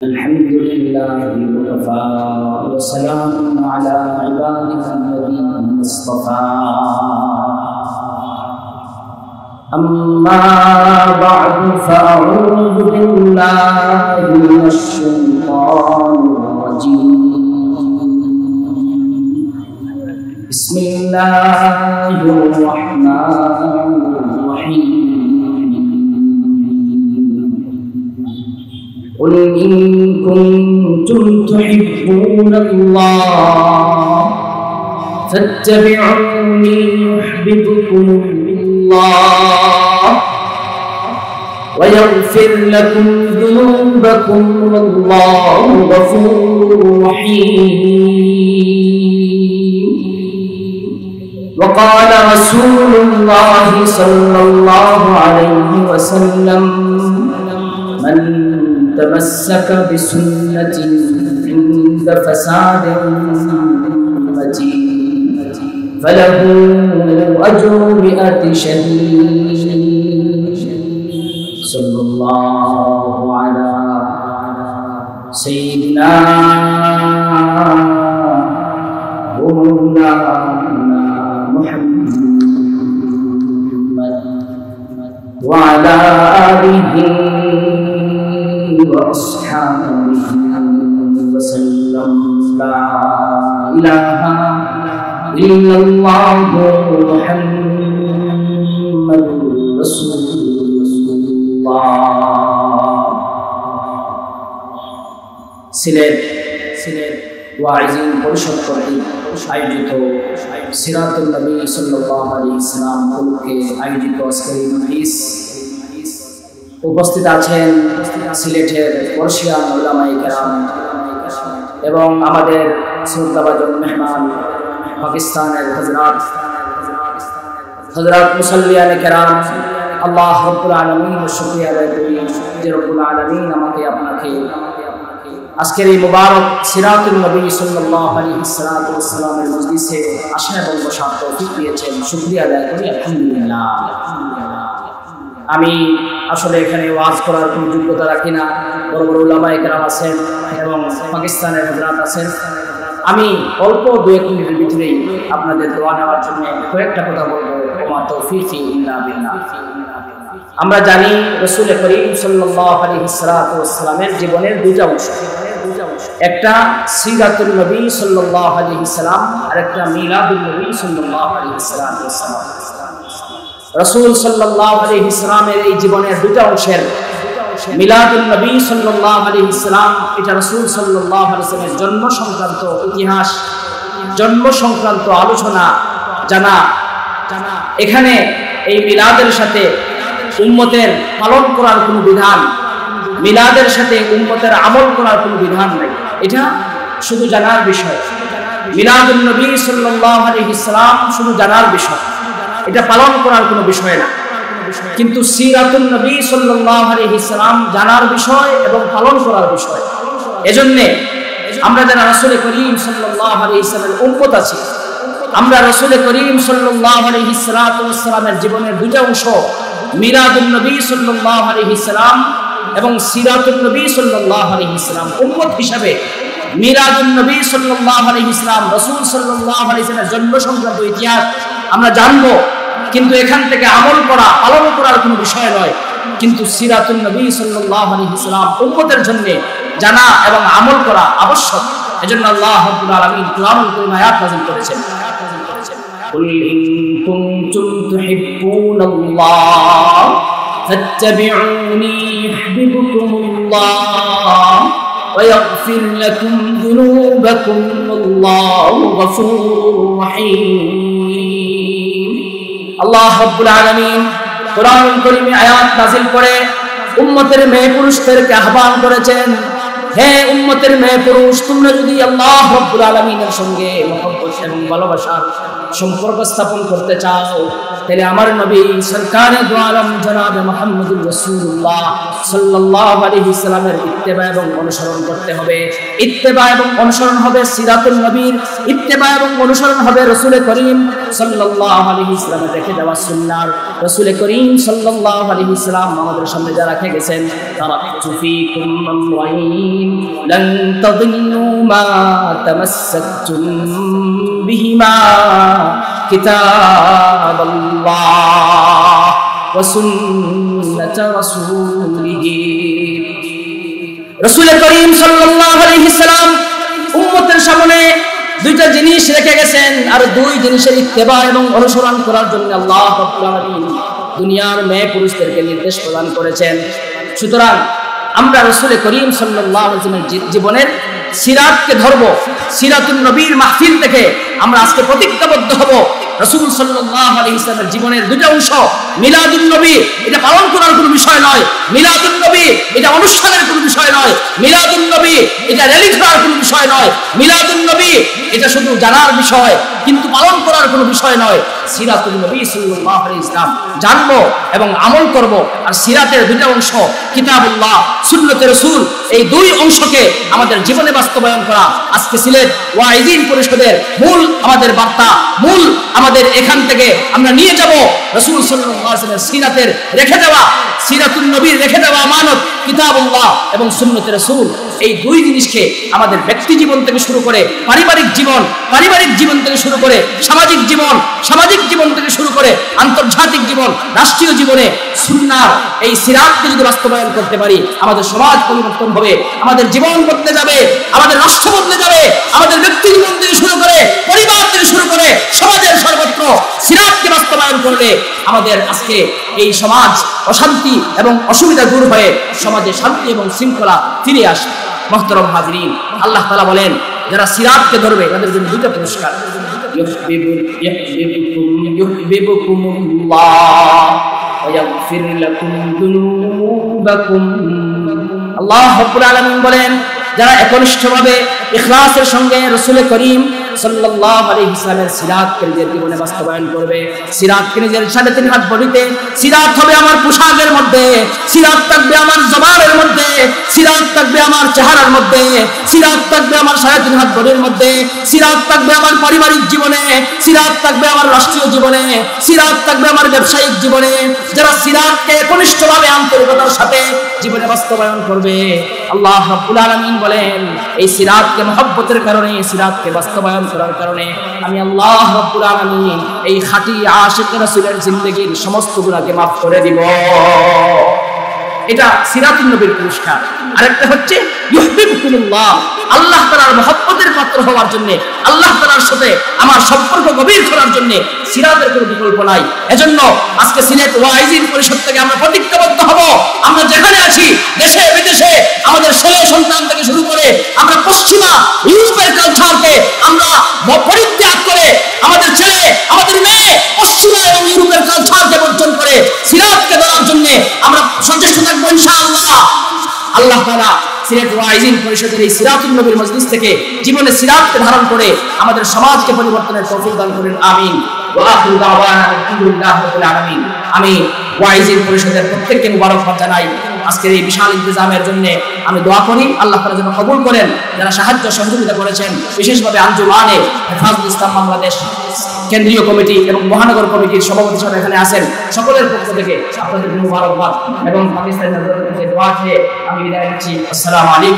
الحمد لله وكفى وسلام على عباده الذين اصطفى أما بعد فأعوذ بالله من الشيطان الرجيم بسم الله الرحمن الرحيم قل إن كنتم تحبون الله فاتبعوني يحببكم الله ويغفر لكم ذنوبكم والله غفور رحيم. وقال رسول الله صلى الله عليه وسلم من تمسك بسنة عند فساد أمتي فله أجر 100 شهيد. صلى الله على سيدنا ومولانا محمد وعلى آله وأصحابه وسلم. لا إله إلا الله محمد رسول الله. সিলেট ওয়াইজিন পরিষদ কর্তৃক আয়োজিত সিরাতুল নবী সাল্লাল্লাহু আলাইহি ওয়াসাল্লাম উপলক্ষে আয়োজিত আজকের মজলিস উপস্থিত আছেন সিলেটের পর্শিয়ান উলামায়ে কেরাম এবং আমাদের শ্রদ্ধাভাজন মেহমান পাকিস্তানের হযরত মুসাল্লিয়ানে কেরাম। আল্লাহ রাব্বুল আলামিনের শুকরিয়া আদায় করি যে রব্বুল আলামিন আমাকে আপনাকে আজকের এই মুবারক সিরাতুল নবী সাল্লাল্লাহু আলাইহি ওয়াসাল্লামের মজলিসে আসা এবং বসার তৌফিক দিয়েছেন। শুকরিয়া আদায় করি আলহামদুলিল্লাহ। আমি আসলে এখানে ওয়াজ করার কোনো যোগ্যতা রাখি না। বড় বড় উলামায়ে কেরাম আছেন এবং পাকিস্তানের হযরত আছেন। আমি অল্প 2-1 মিনিটের ভিতরেই আপনাদের দোয়া নেওয়ার জন্য কয়েকটা কথা বলবো। ওমা তৌফিকি ইল্লা বিল্লাহ। আমরা জানি রাসূল করিম সাল্লাল্লাহু আলাইহি ওয়াসাল্লামের জীবনের দুইটা অংশ, একটা সিরাতুল নবী সাল্লাল্লাহু আলাইহি ওয়াসাল্লাম আর একটা মিলাদুন নবী সাল্লাল্লাহু আলাইহি ওয়াসাল্লাম। রাসূল সাল্লাল্লাহু আলাইহি ওয়াসাল্লামের এই জীবনের দুটো অংশের মিলাদুন নবী সাল্লাল্লাহু আলাইহি ওয়াসাল্লাম, এটা রাসূল সাল্লাল্লাহু আলাইহি ওয়াসাল্লামের জন্ম সংক্রান্ত ইতিহাস, জন্ম সংক্রান্ত আলোচনা জানা। এখানে এই মিলাদের সাথে উম্মতের পালন করার কোনো বিধান, মিলাদের সাথে উম্মতের আমল করার কোনো বিধান নাই। এটা শুধু জানার বিষয়। মিলাদুন নবী সাল্লাল্লাহু আলাইহি ওয়াসাল্লাম শুধু জানার বিষয়, এটা পালন করার কোনো বিষয় না। কিন্তু সিরাতুন নবী সাল্লাল্লাহু আলাইহি ওয়াসাল্লাম জানার বিষয় এবং পালন করার বিষয়। এজন্য আমরা যারা রাসূল করিম সাল্লাল্লাহু আলাইহি ওয়াসাল্লামের উম্মত আছি, আমরা রাসূল করিম সাল্লাল্লাহু আলাইহি ওয়াসাল্লামের জীবনের দুটো অংশ মিলাদুন নবী সাল্লাল্লাহু আলাইহি ওয়াসাল্লাম এবং সিরাতুন নবী সাল্লাল্লাহু আলাইহি ওয়াসাল্লাম উম্মত হিসাবে মিলাদুন নবী সাল্লাল্লাহু আলাইহি ওয়াসাল্লাম রাসূল সাল্লাল্লাহু আলাইহি ওয়াসাল্লামের জন্ম সংক্রান্ত ইতিহাস আমরা জানবো। কিন্তু এখান থেকে আমল করা, পালন করার কোনো বিষয় নয়। কিন্তু সিরাতুন নবী সাল্লাল্লাহু আলাইহি ওয়াসাল্লাম উম্মতের জন্য জানা এবং আমল করা আবশ্যক। এজন্য আল্লাহ রাব্বুল আলামিন কোরআনুল কারীম আয়াত নাযিল করেছেন, কুল ইন কুনতুম তুহিব্বুনাল্লাহ ফাত্তাবিউনি ইউহিব্বুকুমুল্লাহ ওয়া ইয়াগফির লাকুম যুনুবাকুম ওয়াল্লাহু গফুরুর রহিম। আল্লাহ রাব্বুল আলামিন কোরআনুল কারীমে আয়াত নাযিল করে উম্মতের মেয়ে পুরুষদেরকে আহ্বান করেছেন, হে উম্মতের মেয়ে পুরুষ, তোমরা যদি আল্লাহ রাব্বুল আলামিনের সঙ্গে মহব্বত এবং ভালোবাসার সম্পর্ক স্থাপন করতে চাও, তাহলে আমার নবী সরকারে দু আলম জনাবে মুহাম্মদুর রাসূলুল্লাহ সাল্লাল্লাহু আলাইহি ওয়াসাল্লামের ইত্তেবা এবং অনুসরণ করতে হবে। ইত্তেবা এবং অনুসরণ হবে সিরাতুল নবীর, ইত্তেবা এবং অনুসরণ হবে রাসূল করিম সাল্লাল্লাহু আলাইহি ওয়াসাল্লামের রেখে দেওয়া সুন্নাহর। রাসূল করিম সাল্লাল্লাহু আলাইহি ওয়াসাল্লাম আমাদের সামনে যা রেখে গেছেন, তারাকতু ফীকুম আমরাইন লান তাদিল্লু মা তামাসসাকতুম বিহিমা কিতাবাল্লাহ ওয়া সুন্নাত রাসূলিহি। রাসূল করিম সাল্লাল্লাহু আলাইহি ওয়াসাল্লাম উম্মতের সামনে দুইটা জিনিস রেখে গেছেন, আর দুই জিনিসের ইত্তেবা এবং অনুসরণ করার জন্য আল্লাহ রাব্বুল আলামিন দুনিয়ার মেয়ে পুরুষদেরকে নির্দেশ প্রদান করেছেন। সুতরাং আমরা রাসূল করিম সাল্লাল্লাহু আলাইহি ওয়াসাল্লামের জীবনের সিরাতকে ধরব। সিরাতুন নবীর মাহফিল থেকে আমরা আজকে প্রতিজ্ঞাবদ্ধ হব, রাসূল সাল্লাল্লাহু আলাইহি ওয়াসাল্লামের জীবনের দুটো অংশ, মিলাদুন নবী এটা পালন করার কোনো বিষয় নয়, মিলাদুন নবী এটা অনুষ্ঠানের কোনো বিষয় নয়, মিলাদুন নবী এটা র্যালি করার কোনো বিষয় নয়, মিলাদুন নবী এটা শুধু জানার বিষয় কিন্তু পালন করার কোনো বিষয় নয়। সিরাতুন নবী সাল্লাল্লাহু আলাইহি ওয়াসাল্লাম জানবো এবং আমল করব। আর সিরাতের দুটো অংশ কিতাবুল্লাহ, সুন্নতে রাসূল, এই দুই অংশকে আমাদের জীবনে বাস্তবায়ন করা আজকে সিলেট ওয়াইজিন পরিষদের মূল আমাদের বার্তা, মূল আমাদের এখান থেকে আমরা নিয়ে যাব রাসূল সাল্লাল্লাহু আলাইহি ওয়াসাল্লামের সিরাতের রেখে দেওয়া, সিরাতুন নবীর রেখে দেওয়া আমানত কিতাবুল্লাহ এবং সুন্নতে রাসূল, এই দুই জিনিসকে আমাদের ব্যক্তি জীবন থেকে শুরু করে পারিবারিক জীবন থেকে শুরু করে সামাজিক জীবন থেকে শুরু করে আন্তর্জাতিক জীবন, রাষ্ট্রীয় জীবনে সুন্নাহর এই সিরাতকে যদি বাস্তবায়ন করতে পারি, আমাদের সমাজ পরিবর্তন হবে, আমাদের জীবন বদলে যাবে, আমাদের রাষ্ট্র বদলে যাবে, আমাদের ব্যক্তি জীবন থেকে শুরু করে পরিবার থেকে শুরু করে সমাজের সর্বত্র সিরাতকে বাস্তবায়ন করলে আমাদের আজকে এই সমাজ অশান্তি এবং অসুবিধা দূর হয়ে সমাজে শান্তি এবং শৃঙ্খলা ফিরে আসে। মুহতারাম হাজরিন, আল্লাহ তাআলা বলেন যারা সিরাতকে ধরবে তাদের জন্য দুটো পুরস্কার, ইউহিব্বুকুমুল্লাহ ওয়া ইয়াগফির লাকুম যুনুবাকুম। আল্লাহ রাব্বুল আলামিন বলেন যারা একনিষ্ঠভাবে ইখলাসের সঙ্গে রাসূল করিম সাল্লাল্লাহু আলাইহি ওয়াসাল্লামের সিরাতকে নিজের জীবনে বাস্তবায়ন করবে, সিরাতকে নিজের 3.5 হাত বডিতে, সিরাত হবে আমার পোশাকের মধ্যে, সিরাত থাকবে আমার জবানের মধ্যে, সিরাত থাকবে আমার চেহারার মধ্যে, সিরাত থাকবে আমার 3.5 হাত বডির মধ্যে, সিরাত থাকবে আমার পারিবারিক জীবনে, সিরাত থাকবে আমার রাষ্ট্রীয় জীবনে, সিরাত থাকবে আমার ব্যবসায়িক জীবনে। যারা সিরাতকে একনিষ্ঠভাবে আন্তরিকতার সাথে জীবনে বাস্তবায়ন করবে, আল্লাহ রাব্বুল আলামিন বলেন এই সিরাতকে মহব্বতের কারণে, সিরাতকে বাস্তবায়ন করার কারণে আমি আল্লাহ রাব্বুল আলামিন এই খাঁটি আশিক রাসূলের জিন্দেগীর সমস্ত গুনাহকে মাফ করে দিব। এটা সিরাতুন নবীর পুরস্কার। আরেকটা হচ্ছে ইউহিব্বুকুমুল্লাহ, আল্লাহ তাআলার মহব্বতের পাত্র হওয়ার জন্য, আল্লাহ তাআলার সাথে আমার সম্পর্ক গভীর করার জন্য সিরাতের কোনো বিকল্প নাই। এজন্য আজকে সিলেট ওয়াইজিন পরিষদ থেকে আমরা প্রতিজ্ঞাবদ্ধ হব, আমরা যেখানে আছি দেশে বিদেশে আমাদের ছেলে সন্তান থেকে শুরু করে আমরা পশ্চিমা ইউরোপের কালচারকে আমরা পরিত্যাগ করে আমাদের ছেলে আমাদের মেয়ে পশ্চিমা এবং ইউরোপের কালচারকে বর্জন করে সিরাতকে ধরার জন্য আমরা সচেষ্ট থাকবো ইনশাআল্লাহ। আল্লাহ তাআলা সিলেট ওয়াইজিন পরিষদের এই সিরাতুন নবীর মজলিস থেকে জীবনে সিরাতকে ধারণ করে আমাদের সমাজকে পরিবর্তনের তৌফিক দান করেন, আমিন। ওয়া আখিরু দাওয়ানা আলহামদুলিল্লাহি রাব্বিল আলামিন। আমি ওয়াইজিন পরিষদের প্রত্যেককে মুবারকবাদ জানাই আজকের এই বিশাল ইন্তজামের জন্য। আমি দোয়া করি আল্লাহ তাআলা যেন কবুল করেন যারা সাহায্য সহযোগিতা করেছেন, বিশেষভাবে আঞ্জুমানে হেফাজতুল ইসলাম বাংলাদেশ কেন্দ্রীয় কমিটি এবং মহানগর কমিটির সভাপতি সাহেব এখানে আছেন, সকলের পক্ষ থেকে আপনাদের মুবারকবাদ এবং পাকিস্তানের দোয়া খেয়ে আমি বিদায় নিচ্ছি। আসসালামু আলাইকুম।